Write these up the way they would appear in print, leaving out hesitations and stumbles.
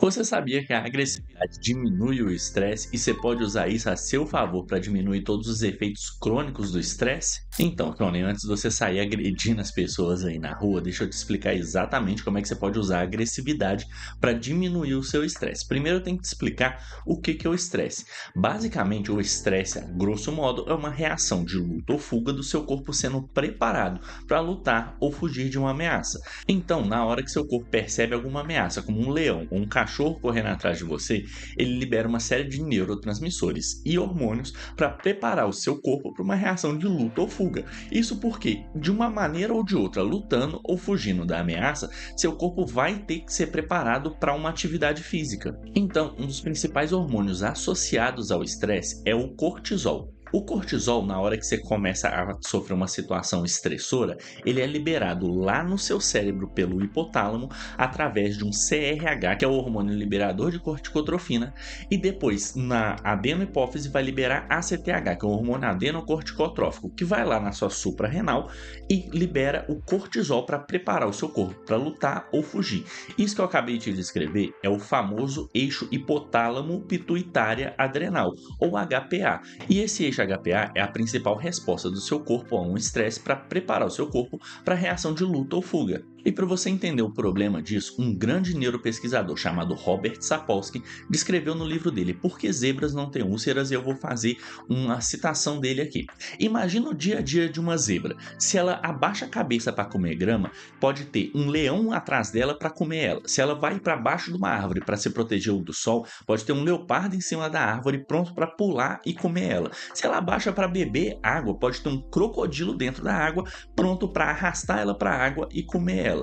Você sabia que a agressividade diminui o estresse e você pode usar isso a seu favor para diminuir todos os efeitos crônicos do estresse? Então, Tony, antes de você sair agredindo as pessoas aí na rua, deixa eu te explicar exatamente como é que você pode usar a agressividade para diminuir o seu estresse. Primeiro, eu tenho que te explicar o que é o estresse. Basicamente, o estresse, a grosso modo, é uma reação de luta ou fuga do seu corpo sendo preparado para lutar ou fugir de uma ameaça. Então, na hora que seu corpo percebe alguma ameaça, como um leão ou um cachorro correndo atrás de você, ele libera uma série de neurotransmissores e hormônios para preparar o seu corpo para uma reação de luta ou fuga. Isso porque, de uma maneira ou de outra, lutando ou fugindo da ameaça, seu corpo vai ter que ser preparado para uma atividade física. Então, um dos principais hormônios associados ao estresse é o cortisol. O cortisol, na hora que você começa a sofrer uma situação estressora, ele é liberado lá no seu cérebro pelo hipotálamo através de um CRH, que é o hormônio liberador de corticotrofina, e depois na adenohipófise vai liberar ACTH, que é o hormônio adenocorticotrófico, que vai lá na sua suprarrenal e libera o cortisol para preparar o seu corpo para lutar ou fugir. Isso que eu acabei de descrever é o famoso eixo hipotálamo-pituitária-adrenal, ou HPA. E esse eixo HPA é a principal resposta do seu corpo a um estresse para preparar o seu corpo para a reação de luta ou fuga. E para você entender o problema disso, um grande neuropesquisador chamado Robert Sapolsky descreveu no livro dele Por que Zebras Não Têm Úlceras, e eu vou fazer uma citação dele aqui. Imagina o dia a dia de uma zebra. Se ela abaixa a cabeça para comer grama, pode ter um leão atrás dela para comer ela. Se ela vai para baixo de uma árvore para se proteger do sol, pode ter um leopardo em cima da árvore pronto para pular e comer ela. Se ela abaixa para beber água, pode ter um crocodilo dentro da água pronto para arrastar ela para a água e comer ela.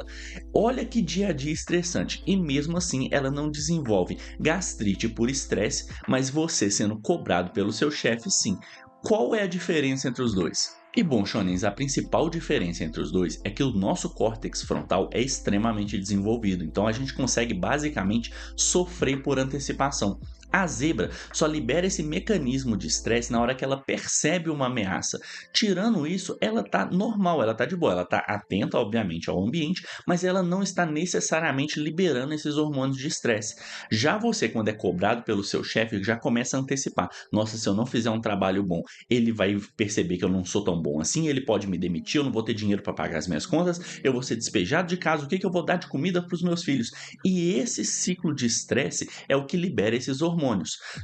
Olha que dia a dia estressante, e mesmo assim ela não desenvolve gastrite por estresse, mas você sendo cobrado pelo seu chefe, sim. Qual é a diferença entre os dois? E bom, shonens, a principal diferença entre os dois é que o nosso córtex frontal é extremamente desenvolvido, então a gente consegue basicamente sofrer por antecipação. A zebra só libera esse mecanismo de estresse na hora que ela percebe uma ameaça. Tirando isso, ela tá normal, ela tá de boa, ela tá atenta, obviamente, ao ambiente, mas ela não está necessariamente liberando esses hormônios de estresse. Já você, quando é cobrado pelo seu chefe, já começa a antecipar. Nossa, se eu não fizer um trabalho bom, ele vai perceber que eu não sou tão bom assim, ele pode me demitir, eu não vou ter dinheiro para pagar as minhas contas, eu vou ser despejado de casa, o que eu vou dar de comida para os meus filhos? E esse ciclo de estresse é o que libera esses hormônios.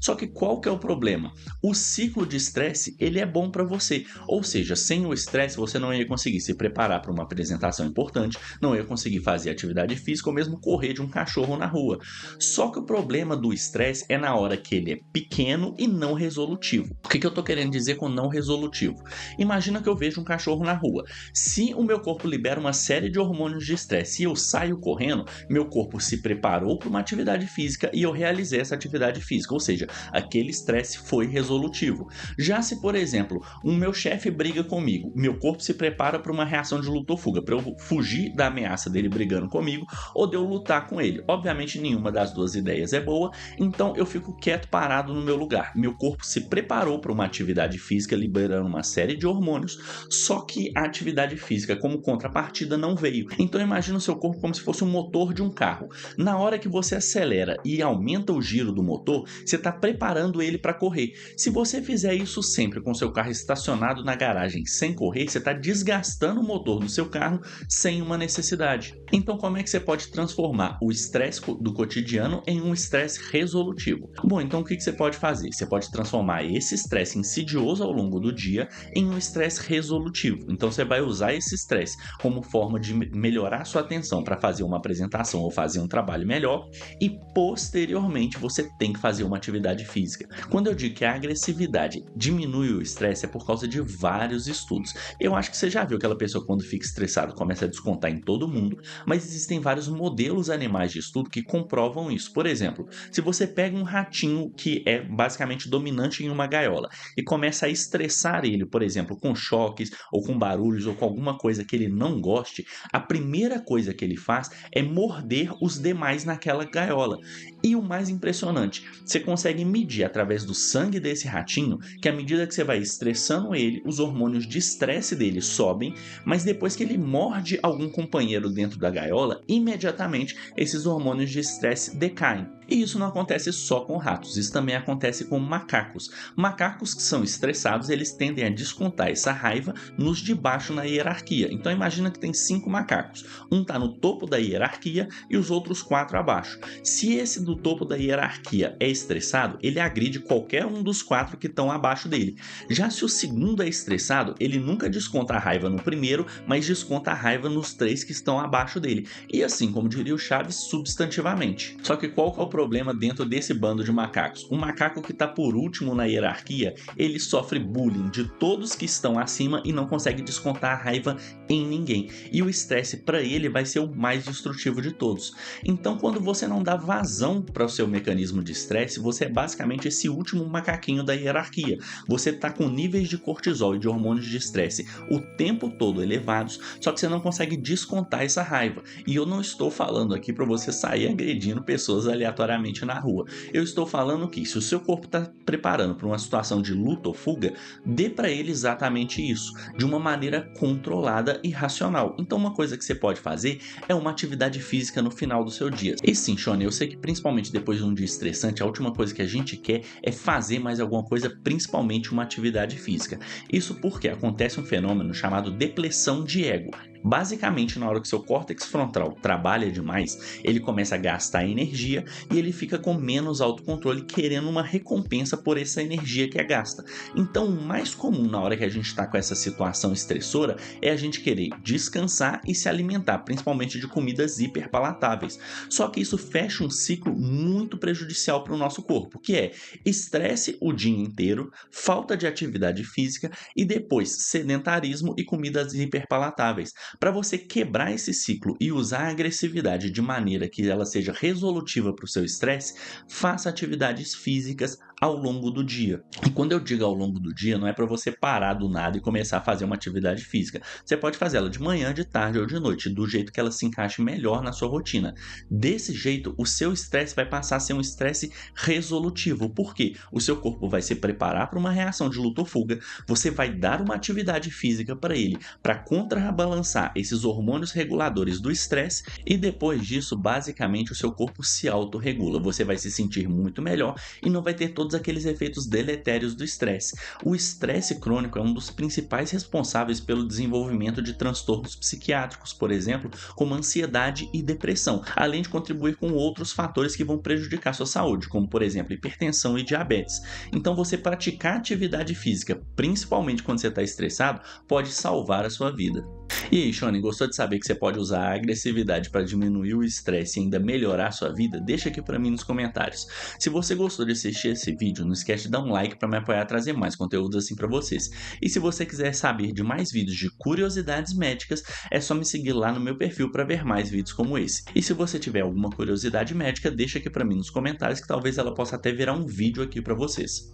Só que qual que é o problema? O ciclo de estresse, ele é bom para você. Ou seja, sem o estresse você não ia conseguir se preparar para uma apresentação importante, não ia conseguir fazer atividade física ou mesmo correr de um cachorro na rua. Só que o problema do estresse é na hora que ele é pequeno e não resolutivo. O que eu tô querendo dizer com não resolutivo? Imagina que eu vejo um cachorro na rua. Se o meu corpo libera uma série de hormônios de estresse e eu saio correndo, meu corpo se preparou para uma atividade física e eu realizei essa atividade física, ou seja, aquele estresse foi resolutivo. Já se, por exemplo, o meu chefe briga comigo, meu corpo se prepara para uma reação de luta ou fuga, para eu fugir da ameaça dele brigando comigo ou de eu lutar com ele. Obviamente nenhuma das duas ideias é boa, então eu fico quieto, parado no meu lugar. Meu corpo se preparou para uma atividade física, liberando uma série de hormônios, só que a atividade física como contrapartida não veio. Então imagina o seu corpo como se fosse um motor de um carro. Na hora que você acelera e aumenta o giro do motor, você está preparando ele para correr. Se você fizer isso sempre com seu carro estacionado na garagem sem correr, você está desgastando o motor do seu carro sem uma necessidade. Então como é que você pode transformar o estresse do cotidiano em um estresse resolutivo? Bom, então o que você pode fazer? Você pode transformar esse estresse insidioso ao longo do dia em um estresse resolutivo. Então você vai usar esse estresse como forma de melhorar sua atenção para fazer uma apresentação ou fazer um trabalho melhor, e posteriormente você tem que fazer uma atividade física. Quando eu digo que a agressividade diminui o estresse é por causa de vários estudos. Eu acho que você já viu aquela pessoa quando fica estressado começa a descontar em todo mundo, mas existem vários modelos animais de estudo que comprovam isso. Por exemplo, se você pega um ratinho que é basicamente dominante em uma gaiola e começa a estressar ele, por exemplo, com choques ou com barulhos ou com alguma coisa que ele não goste, a primeira coisa que ele faz é morder os demais naquela gaiola. E o mais impressionante, você consegue medir através do sangue desse ratinho que à medida que você vai estressando ele, os hormônios de estresse dele sobem, mas depois que ele morde algum companheiro dentro da gaiola, imediatamente esses hormônios de estresse decaem. E isso não acontece só com ratos, isso também acontece com macacos. Macacos que são estressados, eles tendem a descontar essa raiva nos de baixo na hierarquia. Então imagina que tem 5 macacos, um está no topo da hierarquia e os outros 4 abaixo. Se esse do topo da hierarquia é estressado, ele agride qualquer um dos 4 que estão abaixo dele. Já se o segundo é estressado, ele nunca desconta a raiva no primeiro, mas desconta a raiva nos 3 que estão abaixo dele. E assim, como diria o Chaves, substantivamente. Só que qual que é o problema dentro desse bando de macacos? O macaco que está por último na hierarquia, ele sofre bullying de todos que estão acima e não consegue descontar a raiva em ninguém. E o estresse para ele vai ser o mais destrutivo de todos. Então, quando você não dá vazão para o seu mecanismo de estresse, você é basicamente esse último macaquinho da hierarquia. Você está com níveis de cortisol e de hormônios de estresse o tempo todo elevados, só que você não consegue descontar essa raiva. E eu não estou falando aqui para você sair agredindo pessoas aleatoriamente na rua. Eu estou falando que se o seu corpo está preparando para uma situação de luta ou fuga, dê para ele exatamente isso, de uma maneira controlada e racional. Então uma coisa que você pode fazer é uma atividade física no final do seu dia. E sim, Shone, eu sei que principalmente depois de um dia estressante, a última coisa que a gente quer é fazer mais alguma coisa, principalmente uma atividade física. Isso porque acontece um fenômeno chamado depressão de ego. Basicamente, na hora que seu córtex frontal trabalha demais, ele começa a gastar energia e ele fica com menos autocontrole, querendo uma recompensa por essa energia que é gasta. Então, o mais comum na hora que a gente está com essa situação estressora é a gente querer descansar e se alimentar, principalmente de comidas hiperpalatáveis. Só que isso fecha um ciclo muito prejudicial para o nosso corpo, que é estresse o dia inteiro, falta de atividade física e depois sedentarismo e comidas hiperpalatáveis. Para você quebrar esse ciclo e usar a agressividade de maneira que ela seja resolutiva para o seu estresse, faça atividades físicas ao longo do dia. E quando eu digo ao longo do dia, não é para você parar do nada e começar a fazer uma atividade física. Você pode fazer ela de manhã, de tarde ou de noite, do jeito que ela se encaixe melhor na sua rotina. Desse jeito, o seu estresse vai passar a ser um estresse resolutivo. Por quê? O seu corpo vai se preparar para uma reação de luta ou fuga, você vai dar uma atividade física para ele, para contrabalançar esses hormônios reguladores do estresse e depois disso, basicamente, o seu corpo se autorregula. Você vai se sentir muito melhor e não vai ter todos aqueles efeitos deletérios do estresse. O estresse crônico é um dos principais responsáveis pelo desenvolvimento de transtornos psiquiátricos, por exemplo, como ansiedade e depressão, além de contribuir com outros fatores que vão prejudicar sua saúde, como, por exemplo, hipertensão e diabetes. Então, você praticar atividade física, principalmente quando você está estressado, pode salvar a sua vida. E aí, Shone, gostou de saber que você pode usar a agressividade para diminuir o estresse e ainda melhorar a sua vida? Deixa aqui para mim nos comentários. Se você gostou de assistir esse vídeo, não esquece de dar um like para me apoiar a trazer mais conteúdos assim para vocês. E se você quiser saber de mais vídeos de curiosidades médicas, é só me seguir lá no meu perfil para ver mais vídeos como esse. E se você tiver alguma curiosidade médica, deixa aqui para mim nos comentários que talvez ela possa até virar um vídeo aqui para vocês.